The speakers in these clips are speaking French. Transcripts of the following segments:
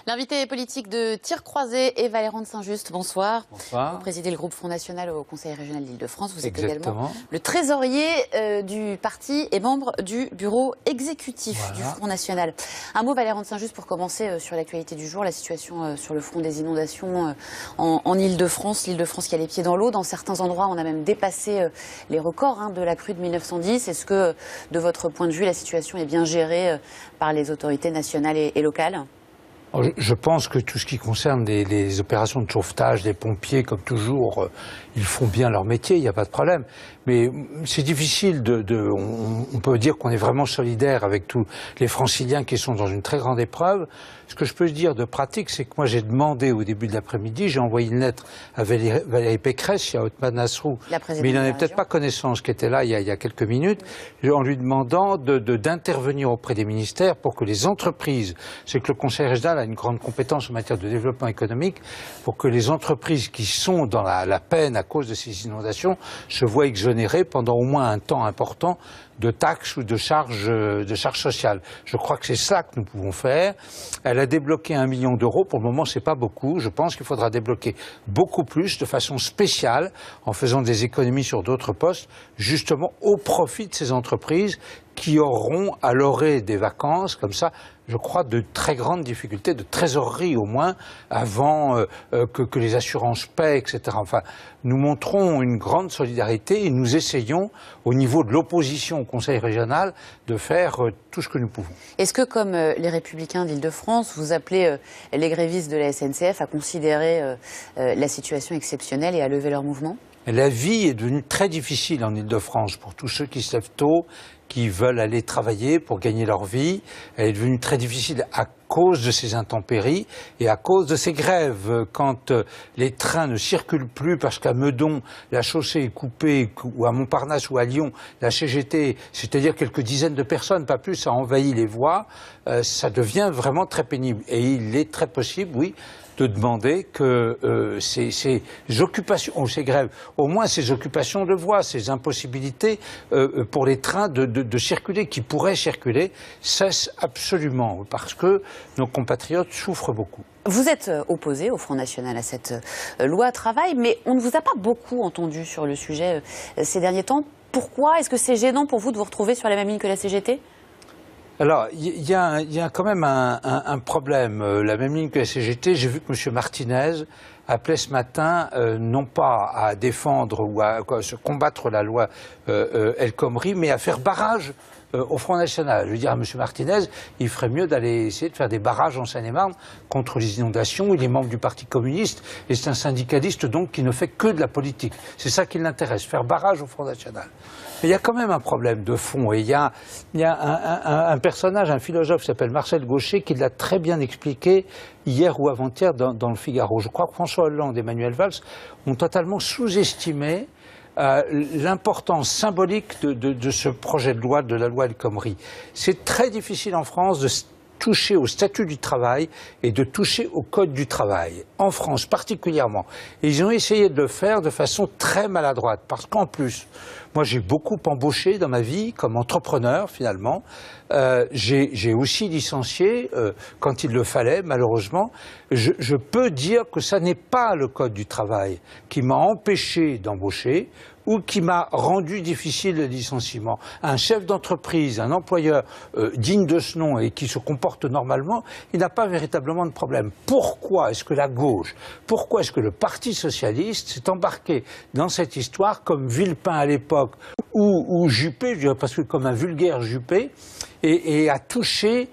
L'invité politique de Tir Croisé est Valéran de Saint-Just. Bonsoir. Bonsoir. Vous présidez le groupe Front National au Conseil régional d'Île-de-France. Vous êtes Exactement. également le trésorier du parti et membre du bureau exécutif du Front National. Un mot, Valéran de Saint-Just, pour commencer sur l'actualité du jour, la situation sur le front des inondations en Île-de-France. L'Île-de-France qui a les pieds dans l'eau. Dans certains endroits, on a même dépassé les records de la crue de 1910. Est-ce que, de votre point de vue, la situation est bien gérée par les autorités nationales et locales ? Je pense que tout ce qui concerne les opérations de sauvetage, des pompiers, comme toujours, ils font bien leur métier, il n'y a pas de problème. Mais c'est difficile on peut dire qu'on est vraiment solidaire avec tous les franciliens qui sont dans une très grande épreuve. Ce que je peux dire de pratique, c'est que moi j'ai demandé au début de l'après-midi, j'ai envoyé une lettre à Valérie Pécresse, à Othmane Nasrou, mais il n'en avait peut-être pas connaissance, qui était là il y a quelques minutes, en lui demandant d'intervenir auprès des ministères pour que les entreprises, c'est que le Conseil régional a une grande compétence en matière de développement économique, pour que les entreprises qui sont dans la peine à cause de ces inondations se voient exonérées pendant au moins un temps important de taxes ou de charges sociales. Je crois que c'est ça que nous pouvons faire. Elle a débloqué 1 million d'euros. Pour le moment, c'est pas beaucoup. Je pense qu'il faudra débloquer beaucoup plus, de façon spéciale, en faisant des économies sur d'autres postes, justement au profit de ces entreprises qui auront à l'orée des vacances, comme ça, je crois, de très grandes difficultés, de trésorerie au moins, avant que les assurances paient, etc. Enfin, nous montrons une grande solidarité et nous essayons, au niveau de l'opposition au Conseil régional, de faire tout ce que nous pouvons. Est-ce que, comme les Républicains d'Île-de-France, vous appelez les grévistes de la SNCF à considérer la situation exceptionnelle et à lever leur mouvement ? La vie est devenue très difficile en Île-de-France pour tous ceux qui se lèvent tôt, qui veulent aller travailler pour gagner leur vie. Elle est devenue très difficile à cause de ces intempéries et à cause de ces grèves. Quand les trains ne circulent plus parce qu'à Meudon, la chaussée est coupée, ou à Montparnasse ou à Lyon, la CGT, c'est-à-dire quelques dizaines de personnes, pas plus, a envahi les voies, ça devient vraiment très pénible. Et il est très possible, oui, de demander que ces occupations, ces grèves, au moins ces occupations de voies, ces impossibilités pour les trains de circuler, qui pourraient circuler, cessent absolument, parce que nos compatriotes souffrent beaucoup. Vous êtes opposé au Front National à cette loi travail, mais on ne vous a pas beaucoup entendu sur le sujet ces derniers temps. Pourquoi ? Est-ce que c'est gênant pour vous de vous retrouver sur la même ligne que la CGT ? Alors, il y a quand même un problème. La même ligne que la CGT, j'ai vu que M. Martinez appelait ce matin non pas à défendre ou à se combattre la loi El Khomri, mais à faire barrage au Front National. Je veux dire à M. Martinez, il ferait mieux d'aller essayer de faire des barrages en Seine-et-Marne contre les inondations. Il est membre du Parti communiste et c'est un syndicaliste donc qui ne fait que de la politique. C'est ça qui l'intéresse, faire barrage au Front National. Mais il y a quand même un problème de fond et il y a un personnage, un philosophe qui s'appelle Marcel Gauchet qui l'a très bien expliqué hier ou avant-hier dans le Figaro. Je crois que François Hollande et Manuel Valls ont totalement sous-estimé l'importance symbolique de ce projet de loi, de la loi El Khomri. C'est très difficile en France de toucher au statut du travail et de toucher au code du travail, en France particulièrement. Et ils ont essayé de le faire de façon très maladroite, parce qu'en plus, moi j'ai beaucoup embauché dans ma vie comme entrepreneur finalement, j'ai aussi licencié quand il le fallait malheureusement. Je peux dire que ça n'est pas le code du travail qui m'a empêché d'embaucher ou qui m'a rendu difficile le licenciement. Un chef d'entreprise, un employeur digne de ce nom et qui se comporte normalement, il n'a pas véritablement de problème. Pourquoi est-ce que la gauche, pourquoi est-ce que le Parti socialiste s'est embarqué dans cette histoire comme Villepin à l'époque ou Juppé, je dirais presque comme un vulgaire Juppé, et a touché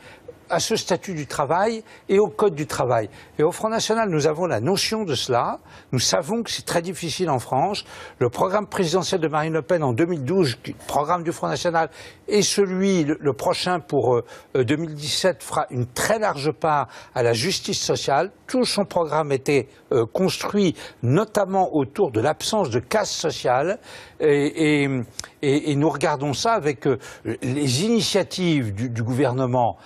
à ce statut du travail et au code du travail. Et au Front National, nous avons la notion de cela. Nous savons que c'est très difficile en France. Le programme présidentiel de Marine Le Pen en 2012, le programme du Front National, et celui, le prochain pour 2017, fera une très large part à la justice sociale. Tout son programme était construit notamment autour de l'absence de casse sociale. Et nous regardons ça avec les initiatives du gouvernement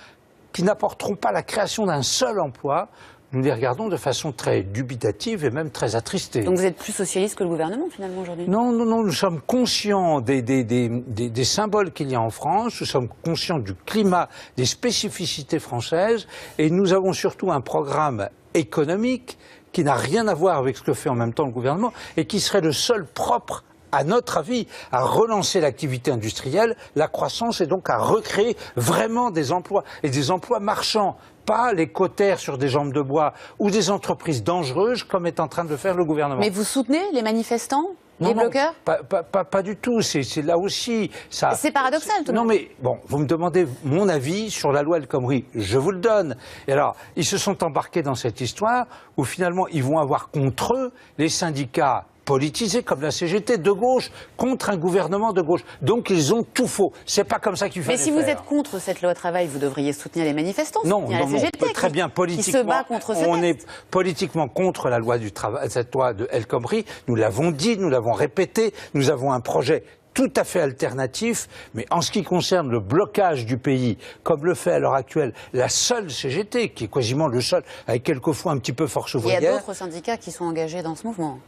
qui n'apporteront pas la création d'un seul emploi, nous les regardons de façon très dubitative et même très attristée. Donc vous êtes plus socialiste que le gouvernement finalement aujourd'hui? Non, nous sommes conscients des symboles qu'il y a en France, nous sommes conscients du climat, des spécificités françaises, et nous avons surtout un programme économique qui n'a rien à voir avec ce que fait en même temps le gouvernement et qui serait le seul propre, à notre avis, à relancer l'activité industrielle, la croissance et donc à recréer vraiment des emplois et des emplois marchands. Pas les cautères sur des jambes de bois ou des entreprises dangereuses comme est en train de le faire le gouvernement. Mais vous soutenez les manifestants, les bloqueurs? Pas du tout, c'est là aussi... C'est paradoxal tout de même. Non mais, bon, vous me demandez mon avis sur la loi El Khomri, je vous le donne. Et alors, ils se sont embarqués dans cette histoire où finalement ils vont avoir contre eux les syndicats politisés comme la CGT de gauche contre un gouvernement de gauche. Donc ils ont tout faux. C'est pas comme ça qu'il fallait faire. Mais si vous êtes contre cette loi travail, vous devriez soutenir les manifestants, soutenir la CGT, très bien, politiquement, qui se bat contre ce on est politiquement contre la loi du travail, cette loi de El Khomri. Nous l'avons dit, nous l'avons répété. Nous avons un projet tout à fait alternatif, mais en ce qui concerne le blocage du pays, comme le fait à l'heure actuelle la seule CGT, qui est quasiment le seul, avec quelquefois un petit peu Force ouvrière. Il y a d'autres syndicats qui sont engagés dans ce mouvement.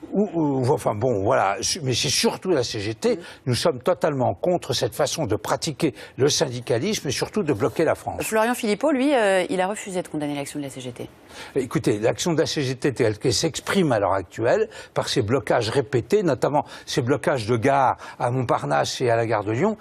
Enfin bon, voilà, mais c'est surtout la CGT. Nous sommes totalement contre cette façon de pratiquer le syndicalisme et surtout de bloquer la France. Florian Philippot, lui, il a refusé de condamner l'action de la CGT. Écoutez, l'action de la CGT telle qu'elle s'exprime à l'heure actuelle, par ces blocages répétés, notamment ces blocages de gares à Montparnasse et à la gare de Lyon,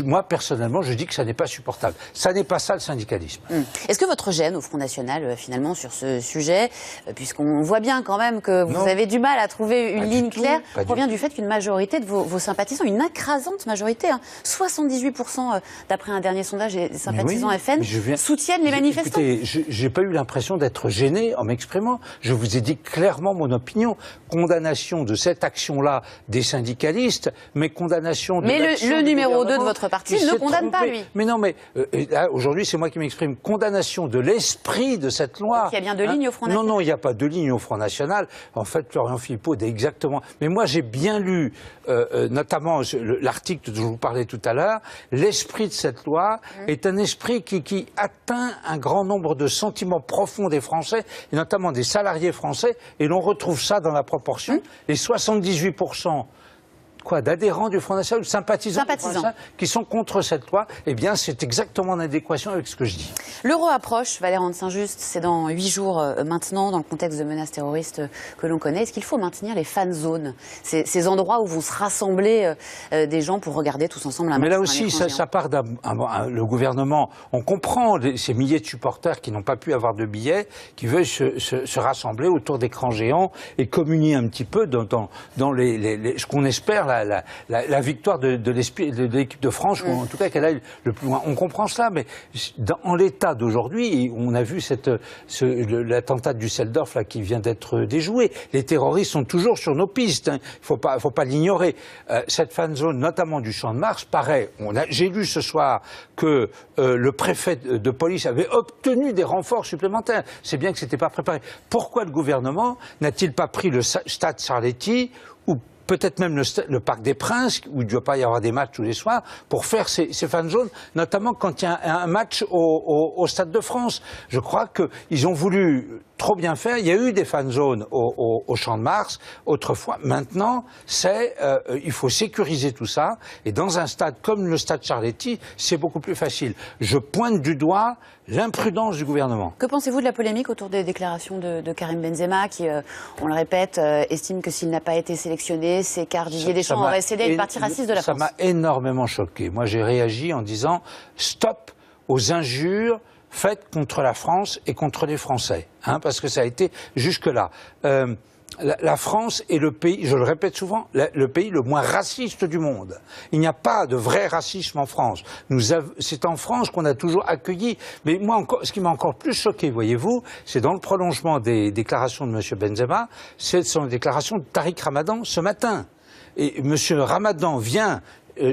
moi personnellement je dis que ça n'est pas supportable. Ça n'est pas ça le syndicalisme. Est-ce que votre gêne au Front National finalement sur ce sujet, puisqu'on voit bien quand même que vous avez du mal à trouver une ligne claire, provient du fait qu'une majorité de vos sympathisants, une écrasante majorité, 78% d'après un dernier sondage des sympathisants FN, soutiennent les manifestants? Écoutez, j'ai pas eu l'impression d'être gêné en m'exprimant. Je vous ai dit clairement mon opinion. Condamnation de cette action-là des syndicalistes, mais condamnation de l'action le du numéro 2 de gouvernement votre parti ne condamne pas, lui. Mais non, mais là, aujourd'hui, c'est moi qui m'exprime. Condamnation de l'esprit de cette loi. Donc, il y a bien deux lignes au Front National. Non, il n'y a pas de ligne au Front National. En fait, Florian Philippot est exactement... Mais moi, j'ai bien lu, notamment l'article dont je vous parlais tout à l'heure. L'esprit de cette loi est un esprit qui atteint un grand nombre de sentiments profonds des Français, et notamment des salariés français, et l'on retrouve ça dans la proportion. Les 78% d'adhérents du Front National, de sympathisants du Front National, qui sont contre cette loi, eh bien c'est exactement en adéquation avec ce que je dis. L'euro approche, Valère de Saint-Just, c'est dans 8 jours maintenant, dans le contexte de menaces terroristes que l'on connaît. Est-ce qu'il faut maintenir les fan zones, ces endroits où vont se rassembler des gens pour regarder tous ensemble un match? Mais là aussi, ça part le gouvernement. On comprend ces milliers de supporters qui n'ont pas pu avoir de billets, qui veulent se rassembler autour d'écrans géants et communier un petit peu dans ce qu'on espère la victoire de l'équipe de France, ou en tout cas qu'elle aille le plus loin. On comprend cela, mais en l'état d'aujourd'hui, on a vu l'attentat du Düsseldorf là, qui vient d'être déjoué. Les terroristes sont toujours sur nos pistes, hein. Il ne faut pas l'ignorer. Cette fan zone, notamment du Champ de Mars, paraît... J'ai lu ce soir que le préfet de police avait obtenu des renforts supplémentaires. C'est bien que ce n'était pas préparé. Pourquoi le gouvernement n'a-t-il pas pris le stade Sarletti, ou peut-être même le Parc des Princes, où il ne doit pas y avoir des matchs tous les soirs, pour faire ces fan zones, notamment quand il y a un match au Stade de France. Je crois qu'ils ont voulu trop bien faire. Il y a eu des fan zones au Champ de Mars autrefois. Maintenant, il faut sécuriser tout ça. Et dans un stade comme le stade Sarletti, c'est beaucoup plus facile. Je pointe du doigt l'imprudence du gouvernement. Que pensez-vous de la polémique autour des déclarations de Karim Benzema, qui, on le répète, estime que s'il n'a pas été sélectionné, c'est car Didier Deschamps aurait cédé à une partie raciste de la France? Ça m'a énormément choqué. Moi, j'ai réagi en disant stop aux injures faites contre la France et contre les Français, parce que ça a été jusque-là. La France est le pays, je le répète souvent, le pays le moins raciste du monde. Il n'y a pas de vrai racisme en France. C'est en France qu'on a toujours accueilli. Mais moi, ce qui m'a encore plus choqué, voyez-vous, c'est dans le prolongement des déclarations de M. Benzema, c'est son déclaration de Tariq Ramadan ce matin. Et M. Ramadan vient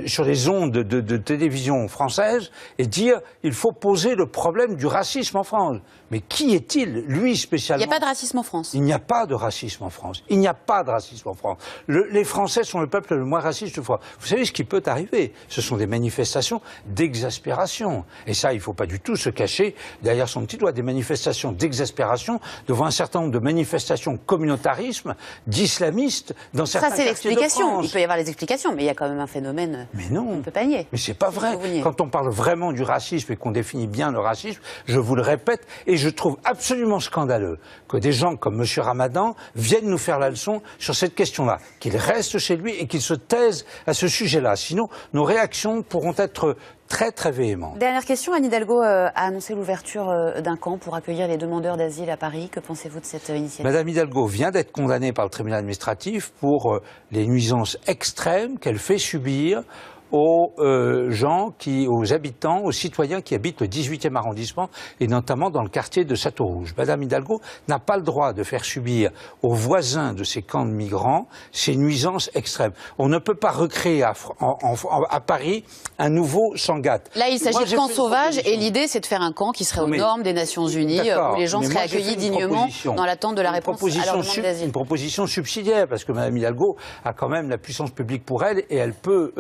sur les ondes de télévision française et dire il faut poser le problème du racisme en France. Mais qui est-il, lui spécialement? Il n'y a pas de racisme en France. Il n'y a pas de racisme en France. Il n'y a pas de racisme en France. Les Français sont le peuple le moins raciste de France. Vous savez ce qui peut arriver? Ce sont des manifestations d'exaspération. Et ça, il ne faut pas du tout se cacher derrière son petit doigt. Des manifestations d'exaspération devant un certain nombre de manifestations communautarisme, d'islamistes dans certains quartiers de France. Ça, c'est l'explication. Il peut y avoir les explications, mais il y a quand même un phénomène qu'on ne peut pas nier. Mais c'est pas vrai. Quand on parle vraiment du racisme et qu'on définit bien le racisme, je vous le répète, et je trouve absolument scandaleux que des gens comme M. Ramadan viennent nous faire la leçon sur cette question-là, qu'il reste chez lui et qu'il se taise à ce sujet-là. Sinon, nos réactions pourront être très très véhémentes. Dernière question, Anne Hidalgo a annoncé l'ouverture d'un camp pour accueillir les demandeurs d'asile à Paris. Que pensez-vous de cette initiative? Madame Hidalgo vient d'être condamnée par le tribunal administratif pour les nuisances extrêmes qu'elle fait subir aux aux habitants, aux citoyens qui habitent le 18e arrondissement et notamment dans le quartier de Château-Rouge. Madame Hidalgo n'a pas le droit de faire subir aux voisins de ces camps de migrants ces nuisances extrêmes. On ne peut pas recréer à Paris un nouveau Sangatte. Là, il s'agit de camps sauvages et l'idée, c'est de faire un camp qui serait aux normes des Nations Unies, où les gens seraient accueillis dignement dans l'attente de la réponse à leur demande d'asile. Une proposition subsidiaire, parce que Madame Hidalgo a quand même la puissance publique pour elle et elle peut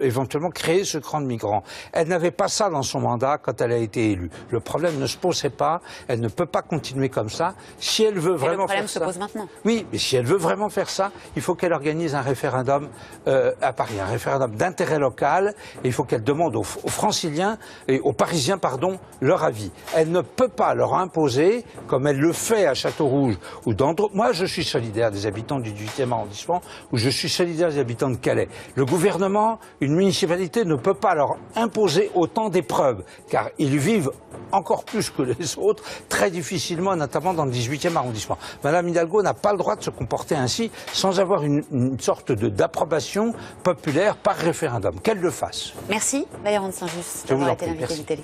éventuellement créer ce camp de migrants. Elle n'avait pas ça dans son mandat quand elle a été élue. Le problème ne se posait pas, elle ne peut pas continuer comme ça. Si elle veut vraiment faire ça... Le problème se pose maintenant. Oui, mais si elle veut vraiment faire ça, il faut qu'elle organise un référendum à Paris, un référendum d'intérêt local, et il faut qu'elle demande aux Franciliens, et aux Parisiens, pardon, leur avis. Elle ne peut pas leur imposer, comme elle le fait à Château-Rouge, ou dans d'autres... Moi, je suis solidaire des habitants du 18e arrondissement, ou je suis solidaire des habitants de Calais. Le gouvernement, une municipalité ne peut pas leur imposer autant d'épreuves, car ils vivent encore plus que les autres, très difficilement, notamment dans le 18e arrondissement. Madame Hidalgo n'a pas le droit de se comporter ainsi sans avoir une sorte d'approbation populaire par référendum. Qu'elle le fasse. Merci, Valérie Saint-Just, d'avoir été l'invité du Télé.